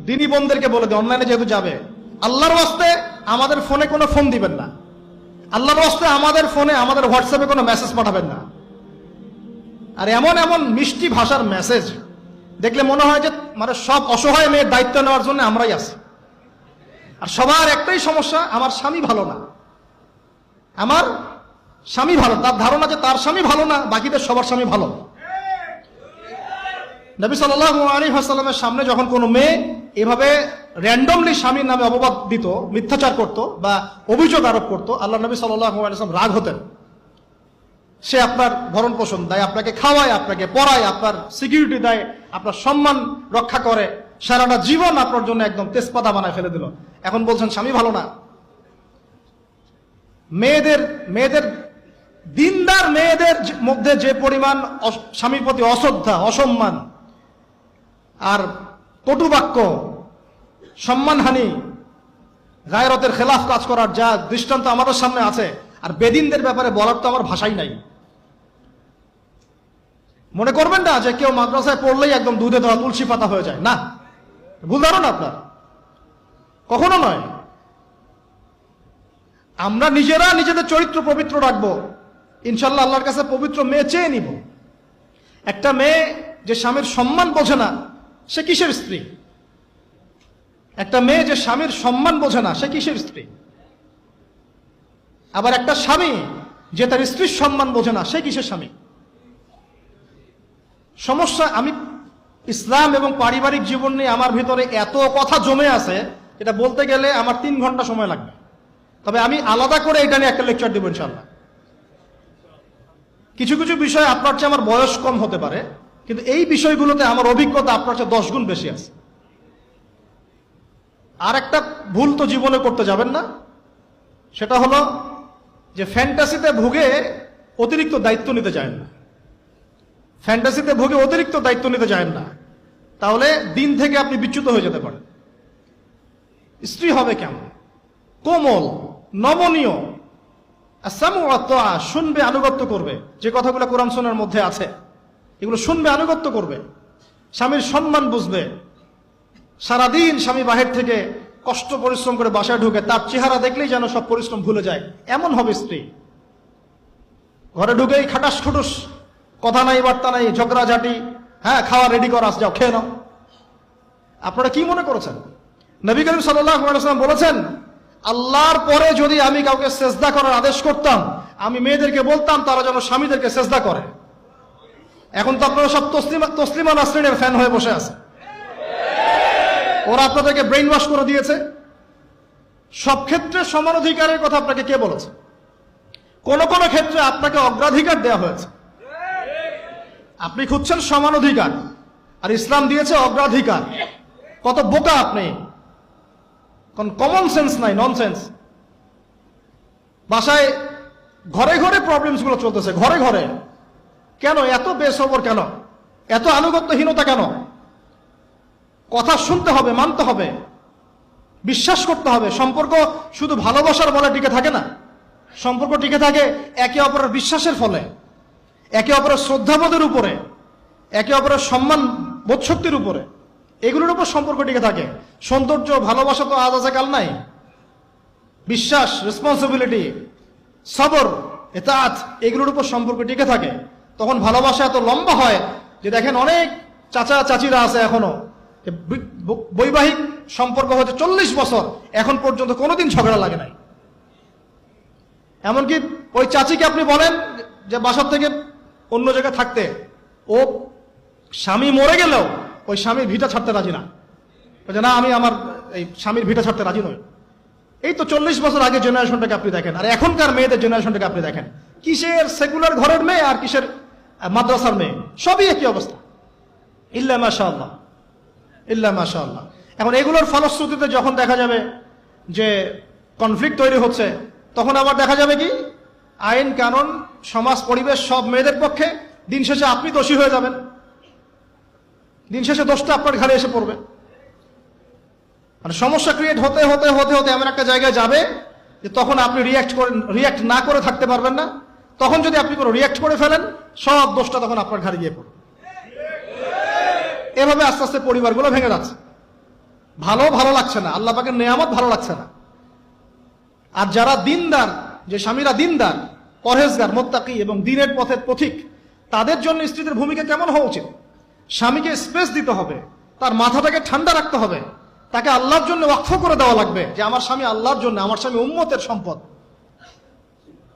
দিনী বোনদেরকে বলে দিই, অনলাইনে যেহেতু যাবে, আল্লাহর ওয়াস্তে আমাদের ফোনে কোনো ফোন দিবেন না, আল্লাহর ওয়াস্তে আমাদের ফোনে আমাদের হোয়াটসঅ্যাপে কোনো মেসেজ পাঠাবেন না। আর এমন এমন মিষ্টি ভাষার মেসেজ দেখলে মনে হয় যে মানে সব অসহায় মেয়ের দায়িত্ব নেওয়ার জন্য আমরাই আছি। আর সবার একটাই সমস্যা, আমার স্বামী ভালো না, আমার স্বামী ভালো, তার ধারণা যে তার স্বামী ভালো না, বাকিদের সবার স্বামী ভালো। নবী সাল্লাল্লাহু আলাইহি ওয়াসাল্লামের সামনে যখন কোনো মেয়ে এভাবে র্যান্ডমলি স্বামীর নামে অপবাদ দিত, মিথ্যাচার করত বা অভিযোগ আরোপ করত, আল্লাহ নবী সাল্লাল্লাহু আলাইহি ওয়াসাল্লাম রাগ হতেন। সে আপনার ভরণ পোষণ দেয়, আপনাকে খাওয়ায়, আপনাকে পড়ায়, আপনার সিকিউরিটি দেয়, আপনার সম্মান রক্ষা করে, সারাটা জীবন আপনার জন্য একদম তেজপাতা বানায় ফেলে দিল, এখন বলছেন স্বামী ভালো না। মেয়েদের দিনদার মেয়েদের মধ্যে যে পরিমাণ স্বামীর প্রতি অশ্রদ্ধা, অসম্মান আর কটুবাক্য, সম্মানহানি, গায়রতের খেলাফ কাজ করার যা দৃষ্টান্ত আমাদের সামনে আছে, আর বেদিনদের ব্যাপারে বলার তো আমার ভাষাই নাই। মনে করবেন না যে কেউ মাদ্রাসায় পড়লেই একদম দুধে দেওয়া তুলসী পাতা হয়ে যায়, না, ভুল ধারণা আপনার, কখনো নয়। আমরা নিজেরা নিজেদের চরিত্র পবিত্র রাখবো, ইনশাল্লাহ আল্লাহর কাছে পবিত্র মেয়ে চেয়ে নিব। একটা মেয়ে যে স্বামীর সম্মান বোঝে না, সে কিসের স্ত্রী? একটা মেয়ে যে স্বামীর সম্মান বোঝে না, সে কিসের স্ত্রী? আবার একটা স্বামী যে তার স্ত্রীর সম্মান বোঝে না, সে কিসের স্বামী? সমস্যা, আমি ইসলাম এবং পারিবারিক জীবন নিয়ে আমার ভিতরে এত কথা জমে আছে, এটা বলতে গেলে আমার 3 ঘন্টা সময় লাগবে। তবে আমি আলাদা করে এটা নিয়ে একটা লেকচার দেব ইনশাআল্লাহ। কিছু কিছু বিষয় আপনার চেয়ে আমার বয়স কম হতে পারে, কিন্তু এই বিষয়গুলোতে আমার অভিজ্ঞতা আপনার চেয়ে 10 গুণ বেশি আছে। আর একটা ভুল তো জীবনে করতে যাবেন না, সেটা হলো যে ফ্যান্টাসিতে ভুগে অতিরিক্ত দায়িত্ব নিতে যায় না। ফ্যান্টাসিতে ভুগে অতিরিক্ত দায়িত্ব নিতে যায় না, তাহলে দিন থেকে আপনি বিচ্যুত হয়ে যেতে পারেন। স্ত্রী হবে কেমন? কোমল, নমনীয়, শুনবে, আনুগত্য করবে, যে কথাগুলো কোরআন সুন্নাহর মধ্যে আছে এগুলো শুনবে, আনুগত্য করবে, স্বামীর সম্মান বুঝবে। সারাদিন স্বামী বাহির থেকে কষ্ট পরিশ্রম করে বাসায় ঢুকে, তার চেহারা দেখলেই যেন সব পরিশ্রম ভুলে যায়, এমন হবে স্ত্রী। ঘরে ঢুকেই খাটাস খুটুস, কথা নাই বার্তা নাই, ঝগড়াঝাটি, হ্যাঁ খাওয়া রেডি করা, যাও খেয়ে নাও। আপনারা কি মনে করেছেন? নবী করিম সাল্লাল্লাহু আলাইহি ওয়াসাল্লাম বলেছেন, আল্লাহর পরে যদি আমি কাউকে সেজদা করার আদেশ করতাম, আমি মেয়েদেরকে বলতাম তারা যেন স্বামীদেরকে সেজদা করে। এখন তো আপনারা সব তসলিমা নাসরিনের ফ্যান হয়ে বসে আছে, ওরা আপনাদেরকে ব্রেইন ওয়াশ করে দিয়েছে। সব ক্ষেত্রে সমান অধিকারের কথা আপনাকে কে বলেছে? কোন কোন ক্ষেত্রে আপনাকে অগ্রাধিকার দেওয়া হয়েছে। আপনি খুঁজছেন সমান অধিকার, আর ইসলাম দিয়েছে অগ্রাধিকার। কত বোকা আপনি! কোন কমন সেন্স নাই, ননসেন্স। বাসায় ঘরে ঘরে প্রবলেমস গুলো চলতেছে, ঘরে ঘরে। কেন এত বেসবর? কেন এত আনুগত্যহীনতা? কেন? কথা শুনতে হবে, মানতে হবে, বিশ্বাস করতে হবে। সম্পর্ক শুধু ভালোবাসার বলে টিকে থাকে না, সম্পর্ক টিকে থাকে একে অপরের বিশ্বাসের ফলে, একে অপরের শ্রদ্ধাবোধের উপরে, একে অপরের সম্মান বোধশক্তির উপরে, এগুলোর উপর সম্পর্ক টিকে থাকে। সৌন্দর্য, ভালোবাসা তো আজ আছে কাল নাই। বিশ্বাস, রেসপন্সিবিলিটি, সবর, ইতাআত, এগুলোর উপর সম্পর্ক টিকে থাকে। তখন ভালোবাসা এত লম্বা হয় যে দেখেন অনেক চাচা চাচিরা আছে এখনো, বৈবাহিক সম্পর্ক হচ্ছে 40 বছর, এখন পর্যন্ত কোনোদিন ঝগড়া লাগে নাই। এমনকি ওই চাচিকে আপনি বলেন যে বাসার থেকে অন্য জায়গায় থাকতে, ও স্বামী মরে গেলেও ওই স্বামীর ভিটা ছাড়তে রাজি না, বলছে না আমি আমার এই স্বামীর ভিটা ছাড়তে রাজি নই। এই তো 40 বছর আগে জেনারেশনটাকে আপনি দেখেন, আর এখনকার মেয়েদের জেনারেশনটাকে আপনি দেখেন, কিসের সেকুলার ঘরের মেয়ে আর কিসের মাদ্রাসার মেয়ে, সবই একই অবস্থা। ইল্লা মাশাআল্লাহ, ইল্লা মাশাআল্লাহ। এখন এগুলোর ফলশ্রুতিতে যখন দেখা যাবে যে কনফ্লিক্ট তৈরি হচ্ছে, তখন আবার দেখা যাবে কি আইন কানুন, সমাজ, পরিবেশ সব মেয়েদের পক্ষে। দিন শেষে আপনি দোষী হয়ে যাবেন, দিন শেষে দোষটা আপনার ঘাড়ে এসে পড়বে। মানে সমস্যা ক্রিয়েট হতে হতে হতে হতে এমন একটা জায়গায় যাবে যে তখন আপনি রিয়াক্ট না করে থাকতে পারবেন না। তখন যদি আপনি কোনো রিয়াক্ট করে ফেলেন, সব দোষটা তখন আপনার ঘাড়ে গিয়ে পড়বে। এভাবে আস্তে আস্তে পরিবারগুলো ভেঙে যাচ্ছে। ভালো লাগছে না, আল্লাহ পাকের নেয়ামত ভালো লাগছে না। আর যারা দিনদার, যে স্বামীরা দিনদার, পরহেজগার, মুত্তাকি এবং দ্বীনের পথের পথিক, তাদের জন্য স্ত্রীদের ভূমিকা কেমন হওয়া উচিত? স্বামীকে স্পেস দিতে হবে, তার মাথাটাকে ঠান্ডা রাখতে হবে, তাকে আল্লাহর জন্য ওয়াকফ করে দেওয়া লাগবে যে আমার স্বামী আল্লাহর জন্য, আমার স্বামী উম্মতের সম্পদ,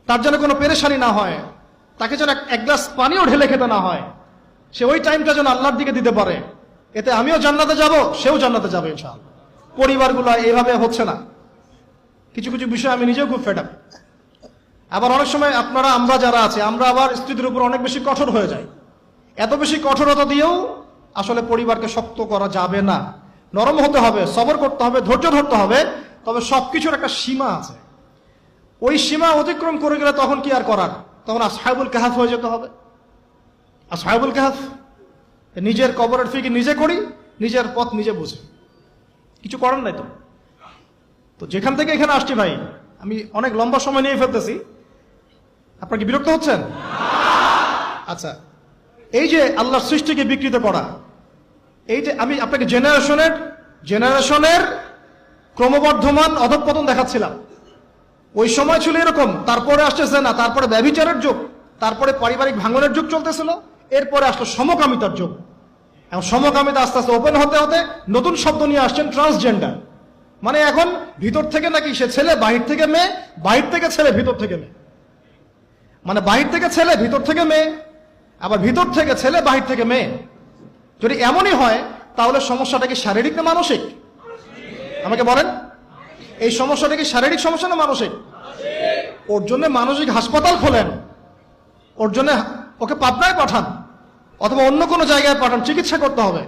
তার যেন কোনো পেরেশানি না হয়, তাকে যেন এক গ্লাস পানিও ঢেলে খেতে না হয়, সে ওই টাইমটা যেন আল্লাহর দিকে দিতে পারে। এতে আমিও জান্নাতে যাব, সেও জান্নাতে যাবে ইনশাআল্লাহ। পরিবারগুলো এইভাবে হচ্ছে না। কিছু কিছু বিষয় আমি নিজেও খুব ফেড আপ। আবার অনেক সময় আমরা যারা আছে, আমরা আবার স্ত্রীদের উপর অনেক বেশি কঠোর হয়ে যাই। এত বেশি কঠোরতা দিয়েও আসলে পরিবারকে শক্ত করা যাবে না। নরম হতে হবে, সবর করতে হবে, ধৈর্য ধরতে হবে, তবে সবকিছুর একটা সীমা আছে। ওই সীমা অতিক্রম করে গেলে তখন কি আর করার? তখন আসহাবুল কাহাফ হয়ে যেতে হবে। আসহাবুল কাহাফ, নিজের কবরের ফিকির নিজে করি, নিজের পথ নিজে বুঝি, কিছু করার নাই। তো যেখান থেকে এখানে আসছি ভাই, আমি অনেক লম্বা সময় নিয়ে ফেলতেছি, আপনারা কি বিরক্ত হচ্ছেন? আচ্ছা, এই যে আল্লাহর সৃষ্টিকে বিকৃত করা, এই যে আমি আপনাকে জেনারেশনের ক্রমবর্ধমান অধঃপতন দেখাচ্ছিলাম। ওই সময় ছিল এরকম, তারপরে আসতেছে না, তারপরে ব্যভিচারের যুগ, তারপরে পারিবারিক ভাঙনের যুগ চলতেছিল, এরপরে আসলো সমকামিতার যুগ। এবং সমকামিতা আস্তে আস্তে ওপেন হতে হতে নতুন শব্দ নিয়ে আসছেন, ট্রান্সজেন্ডার। মানে এখন ভিতর থেকে নাকি সে ছেলে, বাহির থেকে মেয়ে, বাহির থেকে ছেলে, ভিতর থেকে মেয়ে। মানে বাহির থেকে ছেলে, ভিতর থেকে মেয়ে, আবার ভিতর থেকে ছেলে, বাহির থেকে মেয়ে। যদি এমনই হয় তাহলে সমস্যাটা কি শারীরিক না মানসিক? আমাকে বলেন, এই সমস্যাটা কি শারীরিক সমস্যা না মানসিক? ওর জন্য মানসিক হাসপাতাল খোলেন, ওর জন্য ওকে পাবনায় পাঠান, অথবা অন্য কোনো জায়গায় পাঠান, চিকিৎসা করতে হবে।